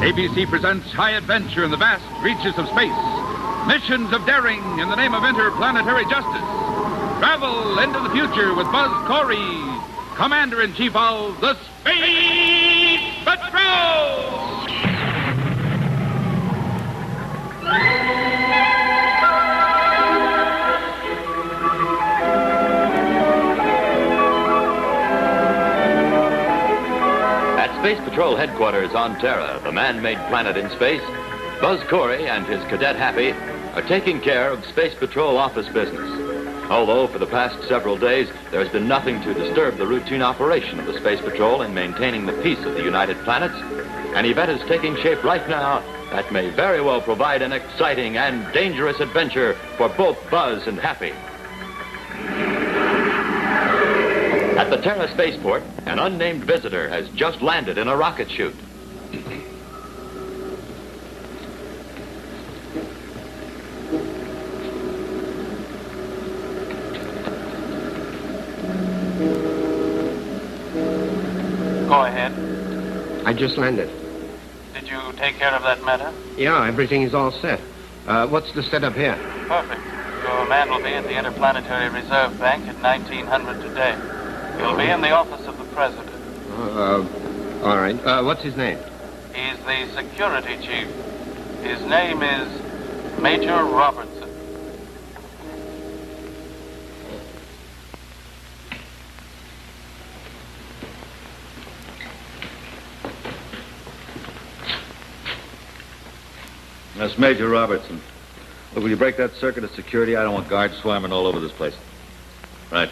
ABC presents high adventure in the vast reaches of space. Missions of daring in the name of interplanetary justice. Travel into the future with Buzz Corey, Commander-in-Chief of the Space Patrol! Space Patrol headquarters on Terra, the man-made planet in space, Buzz Corey and his cadet Happy are taking care of Space Patrol office business. Although for the past several days, there has been nothing to disturb the routine operation of the Space Patrol in maintaining the peace of the United Planets, an event is taking shape right now that may very well provide an exciting and dangerous adventure for both Buzz and Happy. At the Terra spaceport, an unnamed visitor has just landed in a rocket chute. Go ahead. I just landed. Did you take care of that matter? Yeah, everything is all set. What's the setup here? Perfect. Your man will be at the Interplanetary Reserve Bank at 1900 today. He'll be in the office of the president. All right. What's his name? He's the security chief. His name is Major Robertson. That's Major Robertson. Look, will you break that circuit of security? I don't want guards swarming all over this place. Right.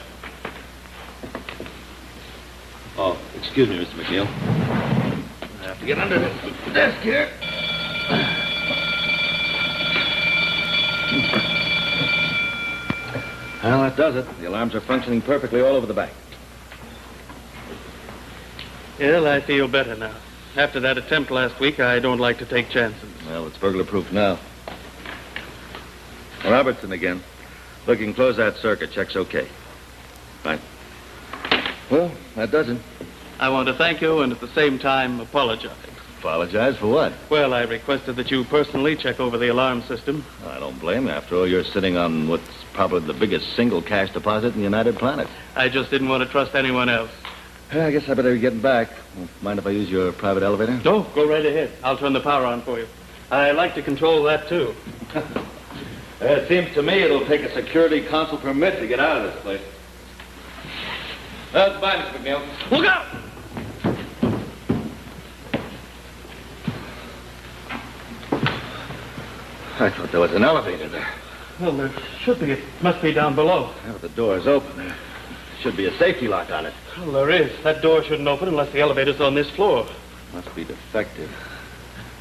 Oh, excuse me, Mr. McNeil. I have to get under this desk here. Well, that does it. The alarms are functioning perfectly all over the bank. Well, I feel better now. After that attempt last week, I don't like to take chances. Well, it's burglar-proof now. Robertson again. Look, you can close that circuit. Check's okay. Right. Well, that does it. I want to thank you and at the same time apologize. Apologize for what? Well, I requested that you personally check over the alarm system. I don't blame you. After all, you're sitting on what's probably the biggest single cash deposit in the United Planets. I just didn't want to trust anyone else. I guess I better be getting back. Mind if I use your private elevator? No, go right ahead. I'll turn the power on for you. I like to control that, too. It seems to me it'll take a security council permit to get out of this place. Well, goodbye, Mr. McNeil. Look out! I thought there was an elevator there. Well, there should be. It must be down below. Yeah, but the door's open. There should be a safety lock on it. Well, there is. That door shouldn't open unless the elevator's on this floor. Must be defective.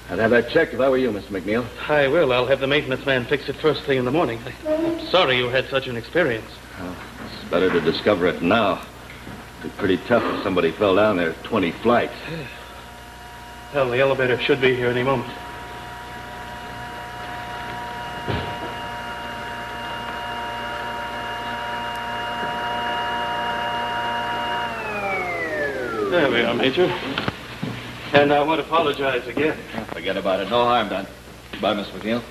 I'd have that checked if I were you, Mr. McNeil. I will. I'll have the maintenance man fix it first thing in the morning. I'm sorry you had such an experience. Well, it's better to discover it now. It'd be pretty tough if somebody fell down there 20 flights. Well, the elevator should be here any moment. There we are, Major. And I want to apologize again. Forget about it. No harm done. Bye, Miss McNeil.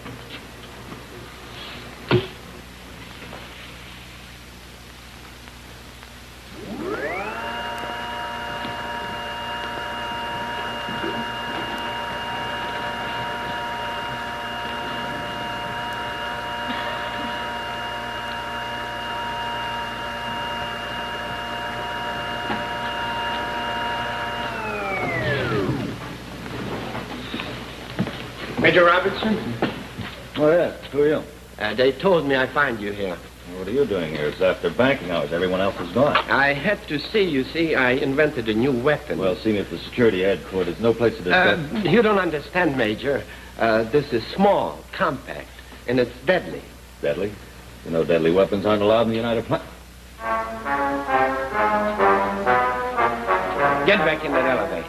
Major Robertson? Oh, yeah. Who are you? They told me I find you here. What are you doing here? It's after banking hours. Everyone else is gone. I had to see, you see, I invented a new weapon. Well, see me at the security headquarters. No place to discuss. You don't understand, Major. This is small, compact, and it's deadly. Deadly? You know deadly weapons aren't allowed in the United Planets. Get back in that elevator.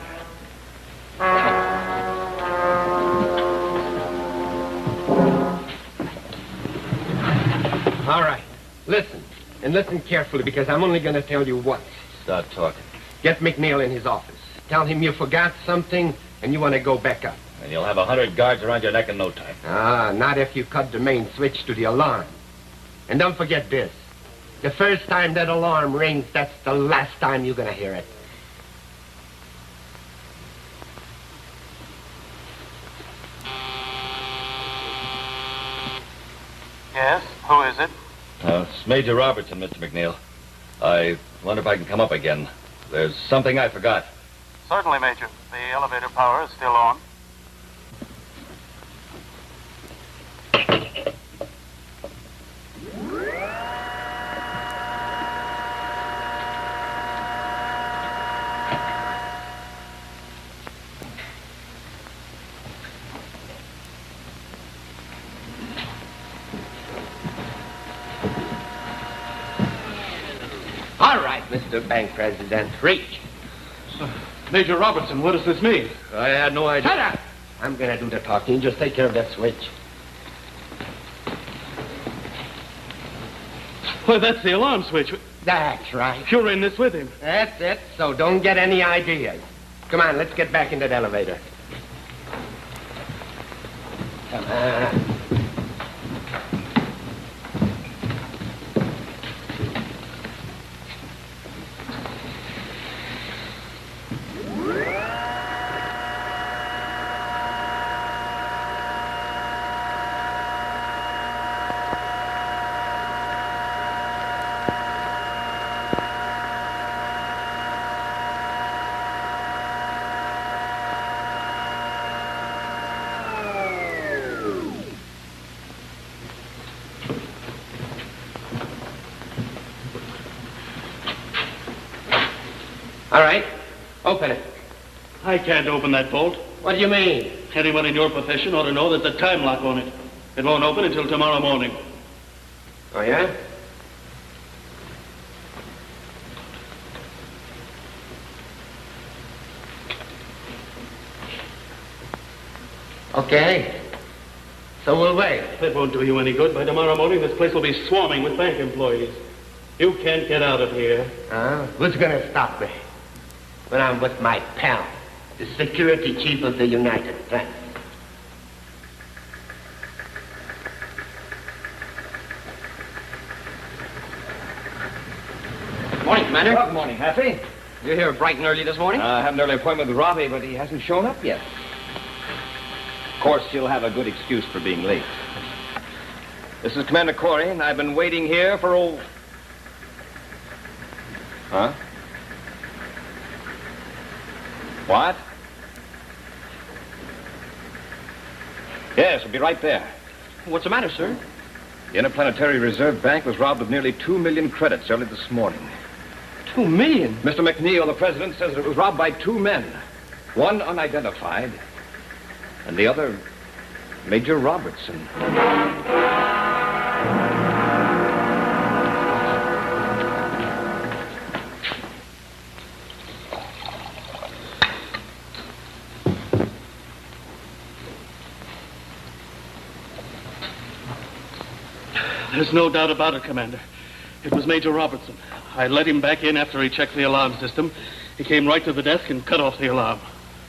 All right. Listen. And listen carefully, because I'm only going to tell you once. Start talking. Get McNeil in his office. Tell him you forgot something and you want to go back up. And you'll have 100 guards around your neck in no time. Not if you cut the main switch to the alarm. And don't forget this. The first time that alarm rings, that's the last time you're gonna hear it. Yes? Who is it? It's Major Robertson, Mr. McNeil. I wonder if I can come up again. There's something I forgot. Certainly, Major. The elevator power is still on. All right, Mr. Bank President, reach. Major Robertson, what does this mean? I had no idea. Shut up! I'm gonna do the talking. Just take care of that switch. Well, that's the alarm switch. That's right. You're in this with him. That's it. So don't get any ideas. Come on, let's get back into that elevator. Come on. All right, open it. I can't open that bolt. What do you mean? Anyone in your profession ought to know there's a time lock on it. It won't open until tomorrow morning. Oh, yeah? Okay. So we'll wait. That won't do you any good. By tomorrow morning, this place will be swarming with bank employees. You can't get out of here. Who's gonna stop me? When I'm with my pal, the security chief of the United Planets. Morning, Commander. Good morning, Happy. You're here bright and early this morning? I have an early appointment with Robbie, but he hasn't shown up yet. Of course, you'll have a good excuse for being late. This is Commander Corey, and I've been waiting here for Huh? What? Yes, we'll be right there. What's the matter, sir? The Interplanetary Reserve Bank was robbed of nearly 2 million credits early this morning. 2 million? Mr. McNeil, the president, says it was robbed by 2 men. One unidentified, and the other, Major Robertson. There's no doubt about it, Commander. It was Major Robertson. I let him back in after he checked the alarm system. He came right to the desk and cut off the alarm.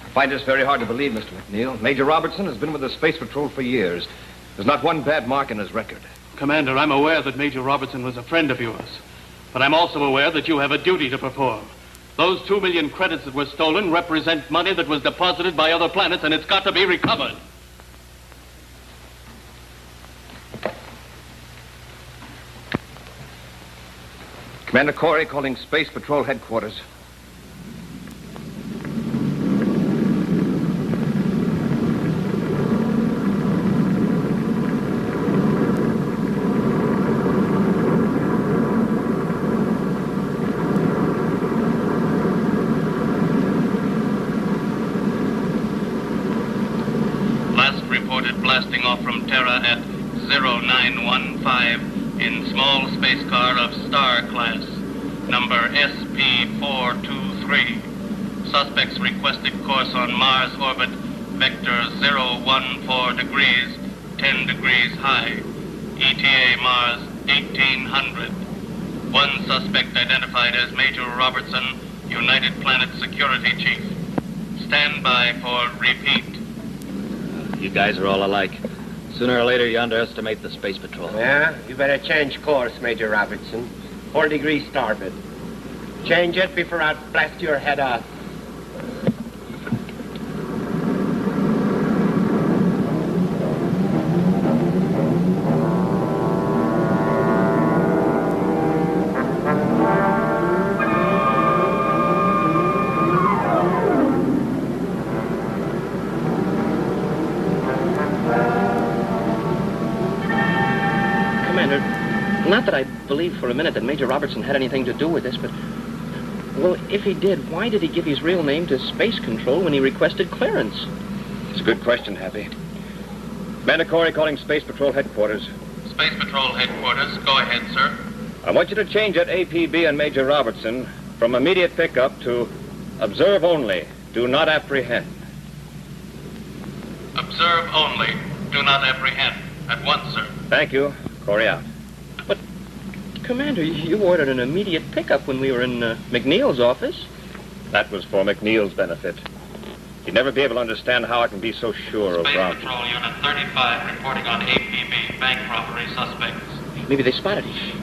I find this very hard to believe, Mr. McNeil. Major Robertson has been with the Space Patrol for years. There's not one bad mark in his record. Commander, I'm aware that Major Robertson was a friend of yours. But I'm also aware that you have a duty to perform. Those 2 million credits that were stolen represent money that was deposited by other planets, and it's got to be recovered. Commander Corey calling Space Patrol headquarters. Last reported blasting off from Terra at 0915 in small space car of Star class, number SP423. Suspects requested course on Mars orbit, vector 014 degrees, 10 degrees high. ETA Mars 1800. One suspect identified as Major Robertson, United Planets Security Chief. Stand by for repeat. You guys are all alike. Sooner or later, you underestimate the Space Patrol. Yeah? You better change course, Major Robertson. 4 degrees starboard. Change it before I blast your head off. Not that I believe for a minute that Major Robertson had anything to do with this, but... Well, if he did, why did he give his real name to Space Control when he requested clearance? It's a good question, Happy. Commander Corey calling Space Patrol headquarters. Space Patrol headquarters, go ahead, sir. I want you to change that APB and Major Robertson from immediate pickup to observe only, do not apprehend. Observe only, do not apprehend. At once, sir. Thank you. Corey out. But, Commander, you ordered an immediate pickup when we were in McNeil's office. That was for McNeil's benefit. You'd never be able to understand how I can be so sure of Space Brown. Patrol Unit 35 reporting on APB bank robbery suspects. Maybe they spotted him.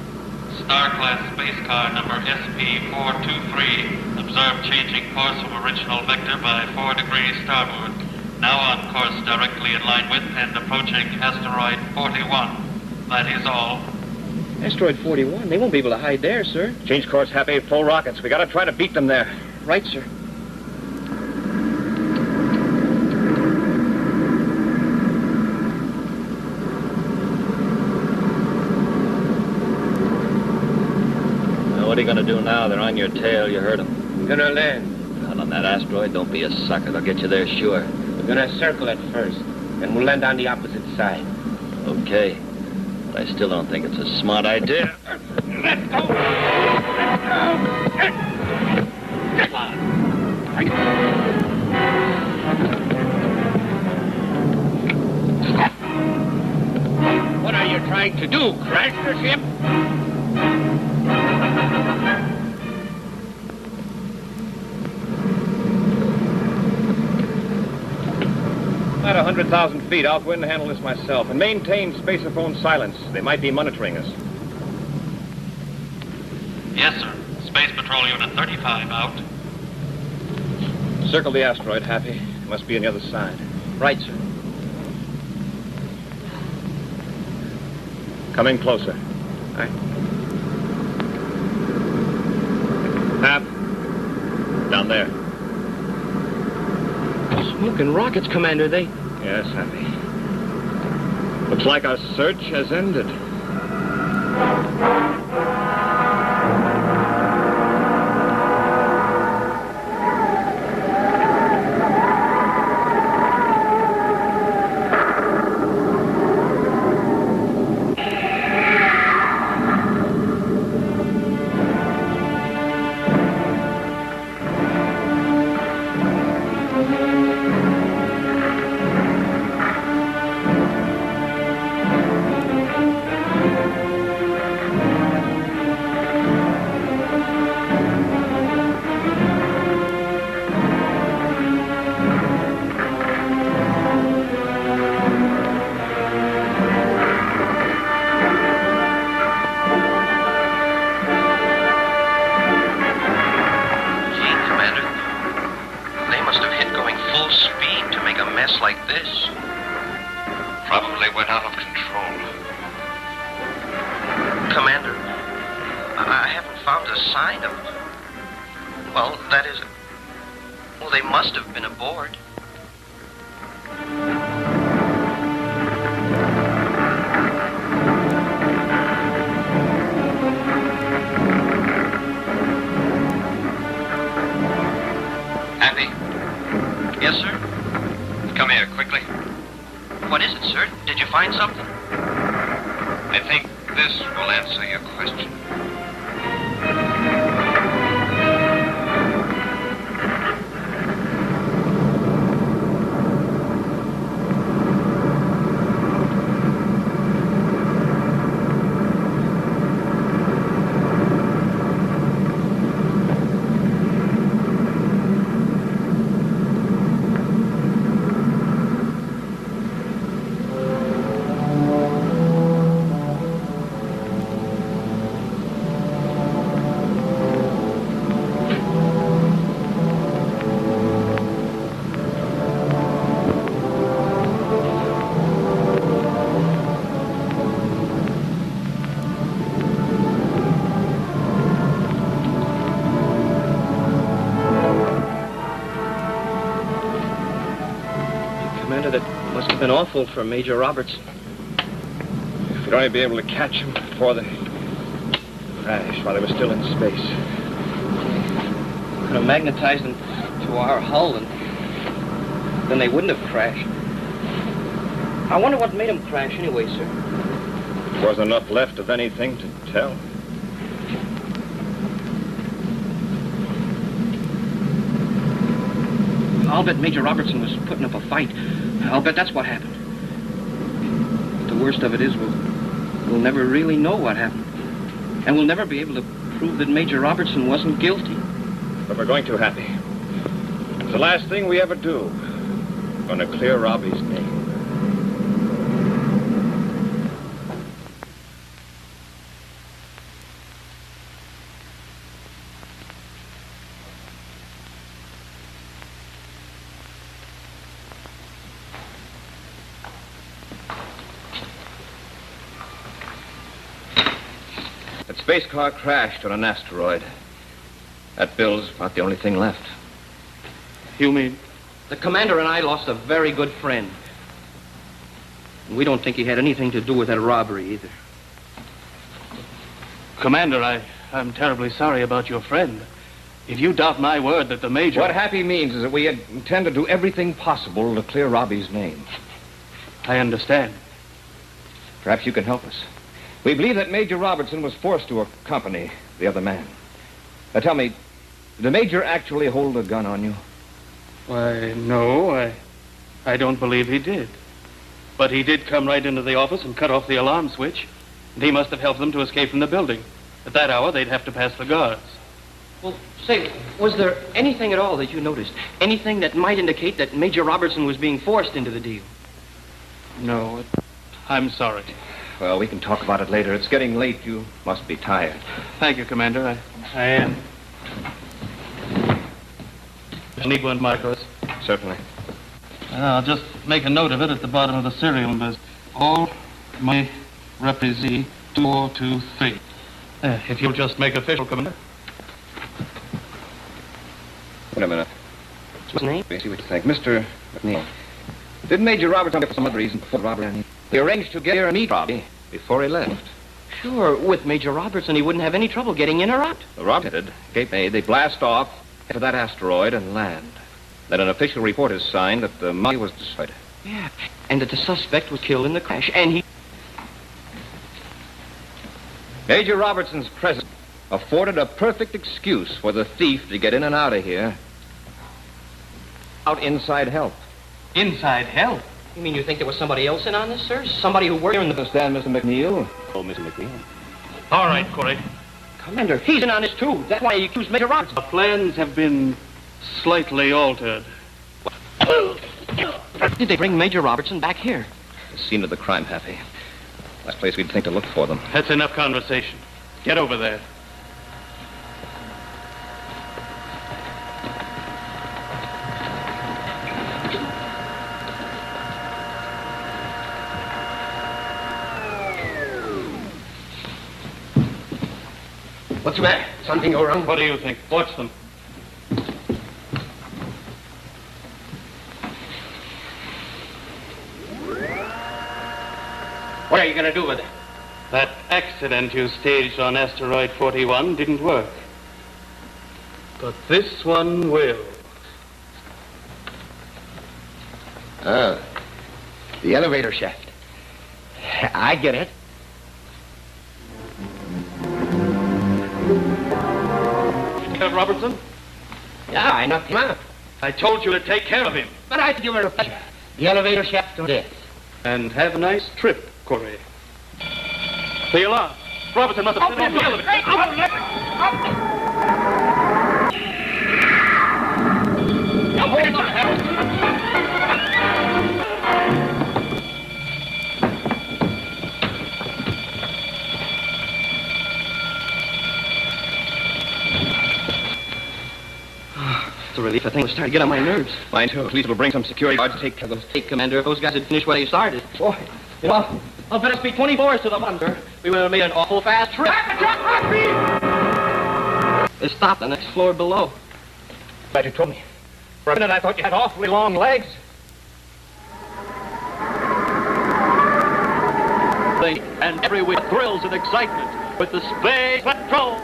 Star-class space car number SP-423. Observed changing course from original vector by 4 degrees starboard. Now on course directly in line with and approaching asteroid 41. That is all. Asteroid 41. They won't be able to hide there, sir. Change course, Happy. Full rockets. We gotta try to beat them there. Right, sir. Now, what are you gonna do now? They're on your tail. You heard them. We're gonna land. Not on that asteroid. Don't be a sucker. They'll get you there, sure. We're gonna circle it first, and we'll land on the opposite side. Okay. But I still don't think it's a smart idea. Let's go! Let's go! Come on! What are you trying to do? Crash the ship? At 100,000 feet, I'll go in and handle this myself. And maintain spaceophone silence. They might be monitoring us. Yes, sir. Space Patrol Unit 35 out. Circle the asteroid, Happy. It must be on the other side. Right, sir. Coming closer. Right. Hap. Down there. Smoking rockets, Commander. They... Yes, Happy. Looks like our search has ended. Commander, that must have been awful for Major Robertson. If we'd only be able to catch him before they crashed, while they were still in space. Could have magnetized them to our hull, and then they wouldn't have crashed. I wonder what made them crash anyway, sir. There wasn't enough left of anything to tell. I'll bet Major Robertson was putting up a fight. I'll bet that's what happened. But the worst of it is we'll never really know what happened. And we'll never be able to prove that Major Robertson wasn't guilty. But we're going to, Happy. It's the last thing we ever do. We're going to clear Robbie's name. That space car crashed on an asteroid. That bill's about the only thing left. You mean? The commander and I lost a very good friend. And we don't think he had anything to do with that robbery either. Commander, I'm terribly sorry about your friend. If you doubt my word that the Major... What Happy means is that we intend to do everything possible to clear Robbie's name. I understand. Perhaps you can help us. We believe that Major Robertson was forced to accompany the other man. Now tell me, did the Major actually hold a gun on you? Why, no, I don't believe he did. But he did come right into the office and cut off the alarm switch. And he must have helped them to escape from the building. At that hour, they'd have to pass the guards. Well, say, was there anything at all that you noticed? Anything that might indicate that Major Robertson was being forced into the deal? No, I'm sorry. Well, we can talk about it later. It's getting late. You must be tired. Thank you, Commander. I am. I need one, Marcos. Certainly. I'll just make a note of it at the bottom of the serial numbers. All my represy 2423. If you'll just make official, Commander. Wait a minute. What's his name? Let me see what you think. Mr. McNeil. Did Major Robertson, for some other reason, before robbery, he arranged to get here and meet Robbie before he left? Sure, with Major Robertson, he wouldn't have any trouble getting in or out. The rocket gate made, they blast off, head for that asteroid and land. Then an official report is signed that the money was destroyed. Yeah, and that the suspect was killed in the crash, and he... Major Robertson's presence afforded a perfect excuse for the thief to get in and out of here. Out inside help. Inside help? You mean you think there was somebody else in on this, sir? Somebody who worked here in the... Understand, Mr. McNeil? Oh, Mr. McNeil. All right, Corey. Commander, he's in on this, too. That's why he accused Major Robertson. The plans have been slightly altered. Did they bring Major Robertson back here? The scene of the crime, Happy. Last place we'd think to look for them. That's enough conversation. Get over there. What's the matter? Something go wrong? What do you think? Watch them. What are you going to do with it? That accident you staged on Asteroid 41 didn't work. But this one will. Oh, the elevator shaft. I get it. Have Robertson? Yeah, I knocked him out. I told you to take care of him. But I think you were a pleasure. The elevator shaft or this? And have a nice trip, Corey. The alarm. Robertson must have been on the elevator. It's a relief. I think it was starting to get on my nerves. Mine too. At least it'll bring some security guards to take care of those. Hey, Commander, if those guys had finished where they started. Boy, you know, I'll bet us be 24 to the one, sir. We would have made an awful fast trip. They stopped on the next floor below. Glad you told me. For a minute, I thought you had awfully long legs. and every week thrills and excitement with the Space Patrol.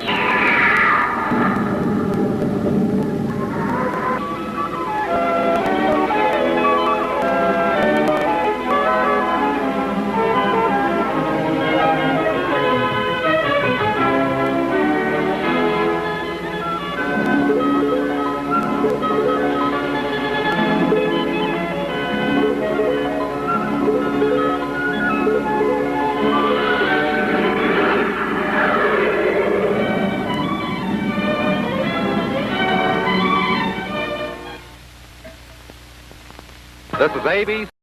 This is ABC.